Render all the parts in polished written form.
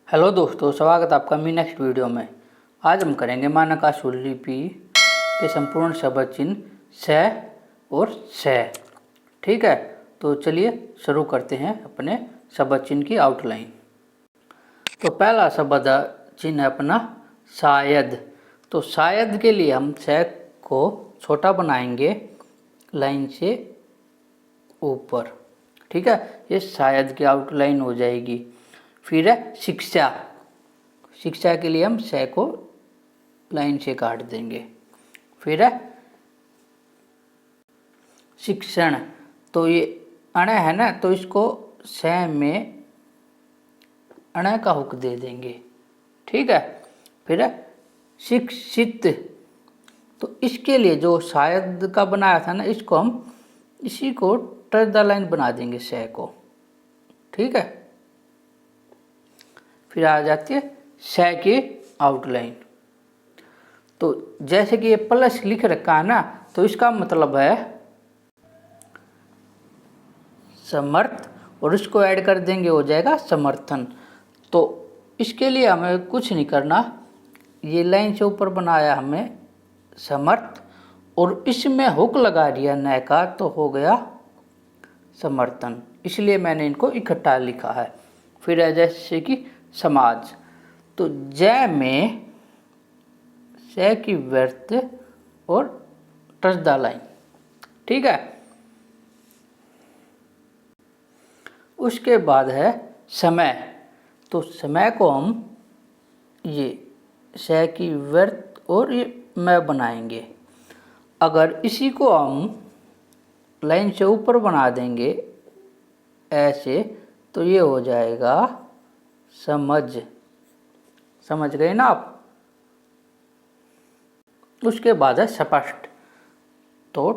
Hello दोस्तों, स्वागत है आपका मेरी नेक्स्ट वीडियो में। आज हम करेंगे मानक आशु लिपि के संपूर्ण शब्द चिन्ह से और से। ठीक है, तो चलिए शुरू करते हैं अपने शब्द चिन्ह की आउटलाइन। तो पहला शब्द चिन्ह है अपना शायद। तो शायद के लिए हम से को छोटा बनाएंगे लाइन से ऊपर। ठीक है, ये शायद की आउटलाइन हो जाएगी। फिर है शिक्षा। शिक्षा के लिए हम से को लाइन से काट देंगे। फिर है शिक्षण। तो ये अण है ना, तो इसको से में अण का हुक दे देंगे। ठीक है, फिर है शिक्षित। तो इसके लिए जो शायद का बनाया था ना, इसको हम इसी को टर्दा लाइन बना देंगे से को। ठीक है, फिर आ जाती है से की आउटलाइन। तो जैसे कि ये प्लस लिख रखा है ना, तो इसका मतलब है समर्थ, और इसको ऐड कर देंगे हो जाएगा समर्थन। तो इसके लिए हमें कुछ नहीं करना, ये लाइन से ऊपर बनाया हमने समर्थ और इसमें हुक लगा दिया न का, तो हो गया समर्थन। इसलिए मैंने इनको इकट्ठा लिखा है। फिर है जैसे कि समाज। तो जय में से की व्यर्थ और टचदा लाइन। ठीक है, उसके बाद है समय। तो समय को हम ये से की व्यर्थ और ये मैं बनाएंगे। अगर इसी को हम लाइन से ऊपर बना देंगे ऐसे, तो ये हो जाएगा समझ। समझ गए ना आप। उसके बाद है स्पष्ट। तो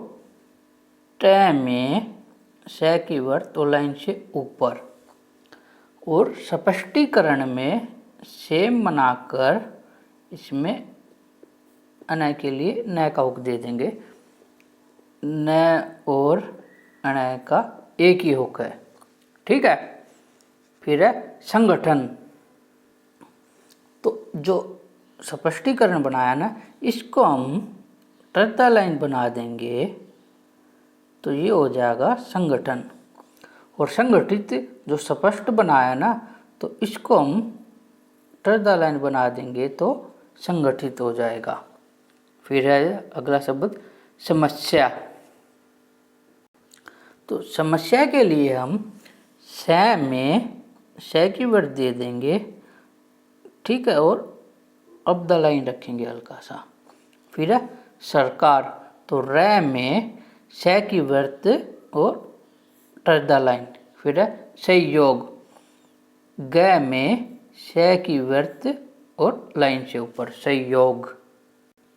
ट में से की वर्त और लाइन से ऊपर, और स्पष्टीकरण में सेम बनाकर इसमें अन के लिए न का हुक दे देंगे। न और अन का एक ही हुक है। ठीक है, फिर है संगठन। तो जो स्पष्टीकरण बनाया ना, इसको हम टर्दा लाइन बना देंगे, तो ये हो जाएगा संगठन। और संगठित जो स्पष्ट बनाया ना, तो इसको हम टर्दा लाइन बना देंगे तो संगठित हो जाएगा। फिर है अगला शब्द समस्या। तो समस्या के लिए हम से में से की वर्ड दे देंगे। ठीक है, और अब द लाइन रखेंगे हल्का सा। फिर है सरकार। तो रे में से की वर्त और टर्दा लाइन। फिर है सहयोग। ग में से की वर्त और लाइन से ऊपर सहयोग।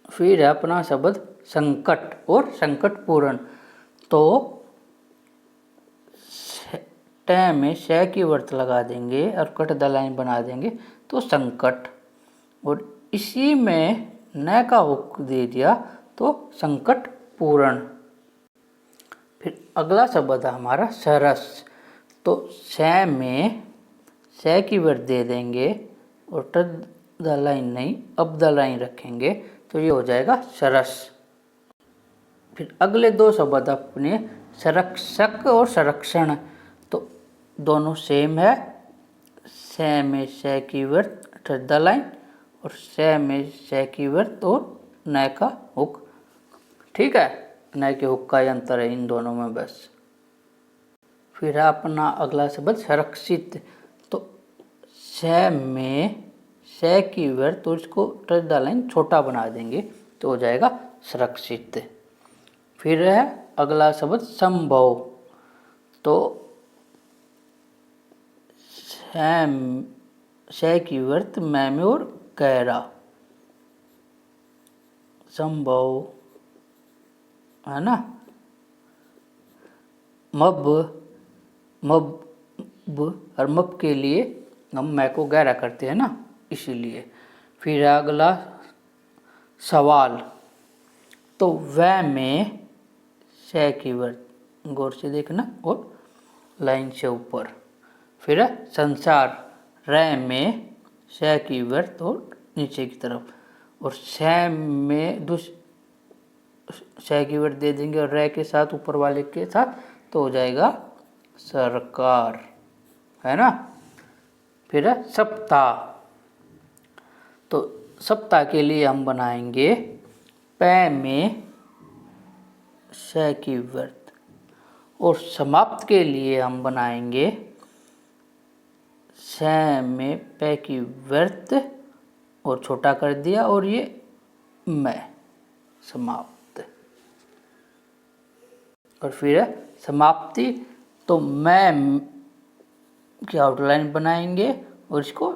फिर है अपना शब्द संकट और संकटपूर्ण। तो ट में से की वर्त लगा देंगे और कट द लाइन बना देंगे, तो संकट। और इसी में न का हुक दे दिया, तो संकट पूर्ण। फिर अगला शब्द है हमारा सरस। तो से में से की वर्ड दे देंगे और द लाइन नहीं, अब द लाइन रखेंगे, तो ये हो जाएगा सरस। फिर अगले दो शब्द अपने संरक्षक और संरक्षण। तो दोनों सेम है। से में से की वर्ड द लाइन, और से में से की वर्त और न का हुक। ठीक है, न के हुक का अंतर है इन दोनों में बस। फिर है अपना अगला शब्द सुरक्षित। तो से में से की वर्त और इसको टच द लाइन छोटा बना देंगे, तो हो जाएगा सुरक्षित। फिर है अगला शब्द संभव। तो से की वर्त में और गहरा संभव है ना। मब और मब के लिए हम मैं को गहरा करते हैं ना, इसीलिए। फिर अगला सवाल। तो वह में से की वर्त, गौर से देखना, और लाइन से ऊपर। फिर संसार। रे में श की वर्त और नीचे की तरफ, और श में श की वर्त दे देंगे और रे के साथ ऊपर वाले के साथ, तो हो जाएगा सरकार, है ना। फिर है सप्ताह। तो सप्ताह के लिए हम बनाएंगे पै में श की वर्त, और समाप्त के लिए हम बनाएंगे श में पै की वर्त और छोटा कर दिया, और ये मैं, समाप्त। और फिर है समाप्ति। तो मैं की आउटलाइन बनाएंगे और इसको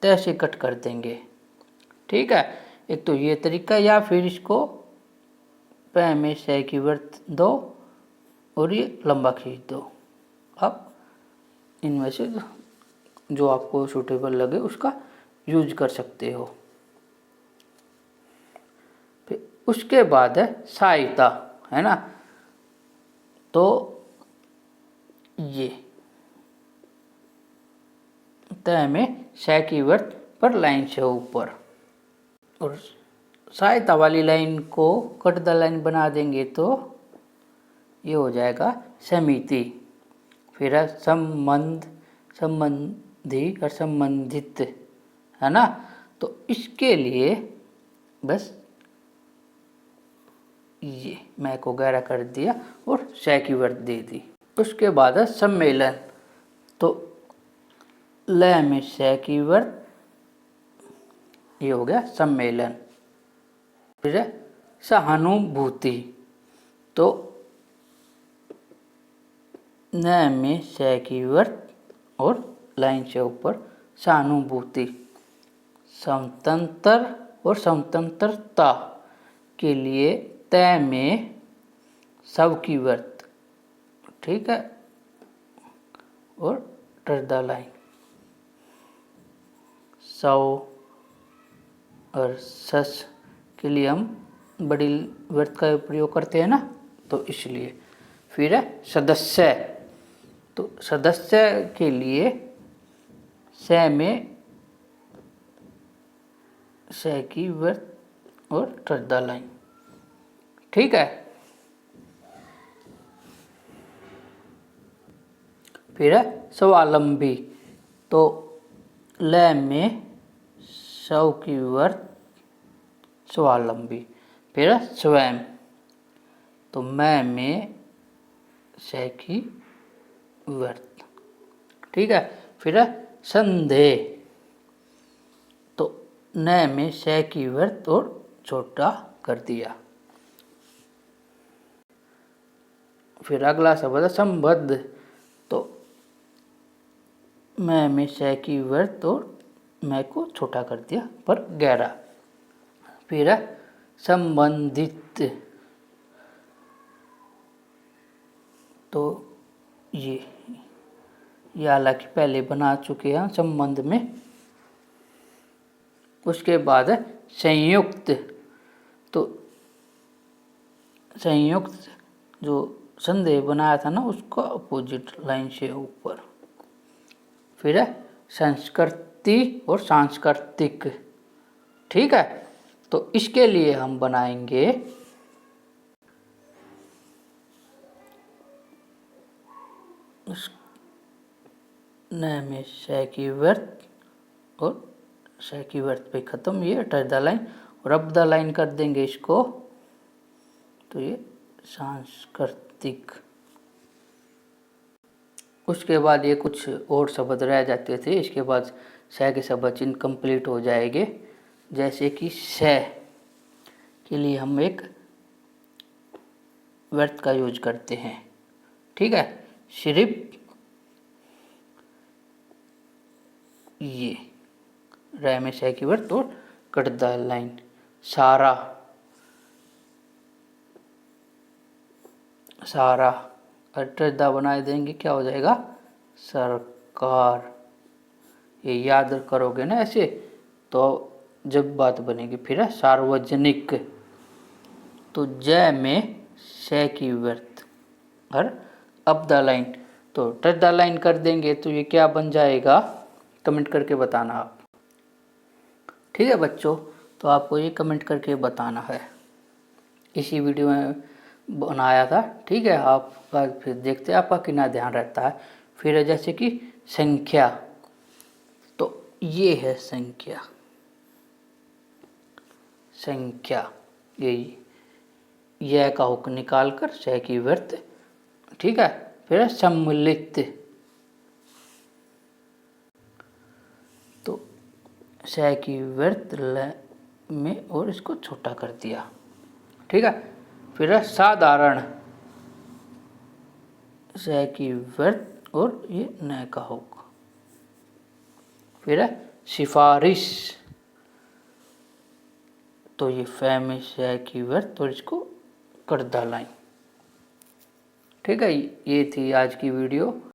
तय से कट कर देंगे, ठीक है। एक तो ये तरीका, या फिर इसको पै में श की वर्त दो और ये लंबा खींच दो। अब इनमें से जो आपको सूटेबल लगे उसका यूज कर सकते हो। फिर उसके बाद है सहायता, है ना। तो ये तय में श की वर्त पर लाइन से ऊपर, और सहायता वाली लाइन को कट द लाइन बना देंगे तो ये हो जाएगा समिति। फिर है संबंध, संबंधी और संबंधित, है ना। तो इसके लिए बस ये मैं को गहरा कर दिया और श की वर्त दे दी। उसके बाद है सम्मेलन। तो ल में श की वर्त, ये हो गया सम्मेलन। फिर है सहानुभूति। तो न में श की वर्त और लाइन से ऊपर सहानुभूति। समतंत्र और समतंत्रता के लिए तय में सब की वर्त, ठीक है, और टर्दा लाइन। सौ और सस के लिए हम बड़ी वर्त का प्रयोग करते हैं ना, तो इसलिए। फिर है सदस्य। तो सदस्य के लिए स में श की वर्त और टर्दा लाइन, ठीक है। फिर है स्वावलंबी। तो ल में सौ की वर्त स्वावलंबी। फिर है स्वयं। तो मैं में श की वर्त, ठीक है। फिर है संदेह। तो न में श की वर्त और छोटा कर दिया। फिर अगला शब्द है संबद्ध। तो मैं में श की वर्त और मैं को छोटा कर दिया पर गहरा। फिर है संबंधित। तो ये हालांकि पहले बना चुके हैं संबंध में। उसके बाद है संयुक्त। तो संयुक्त जो संदेह बनाया था ना, उसका अपोजिट लाइन से ऊपर। फिर है संस्कृति और सांस्कृतिक, ठीक है। तो इसके लिए हम बनाएंगे न में श की वर्त और श की वर्त पे ख़त्म, ये टर्दा लाइन, और अब द लाइन कर देंगे इसको, तो ये सांस्कृतिक। उसके बाद ये कुछ और शब्द रह जाते थे, इसके बाद श के शब्द चिन्ह कंप्लीट हो जाएंगे। जैसे कि श के लिए हम एक वर्त का यूज करते हैं, ठीक है। सिर्फ ये र में श की वर्त और कटदा लाइन। सारा, सारा अटदा बना देंगे, क्या हो जाएगा सरकार। ये याद करोगे ना ऐसे, तो जब बात बनेगी। फिर है सार्वजनिक। तो ज में श की वर्त और अब द लाइन, तो टच द लाइन कर देंगे, तो ये क्या बन जाएगा, कमेंट करके बताना आप। ठीक है बच्चों, तो आपको ये कमेंट करके बताना है। इसी वीडियो में बनाया था, ठीक है। आपका फिर देखते हैं आपका कितना ध्यान रहता है। फिर है जैसे कि संख्या, तो ये है संख्या, संख्या यह का हुक निकाल कर सह की वृत्त, ठीक है। फिर है सम्मिलित, तो सह की वृत्त में और इसको छोटा कर दिया, ठीक है। फिर है साधारण, सह की वृत्त और ये न का हुक। फिर है सिफारिश, तो ये फै में सह की वृत्त और इसको कर दा लाइन, ठीक है। ये थी आज की वीडियो।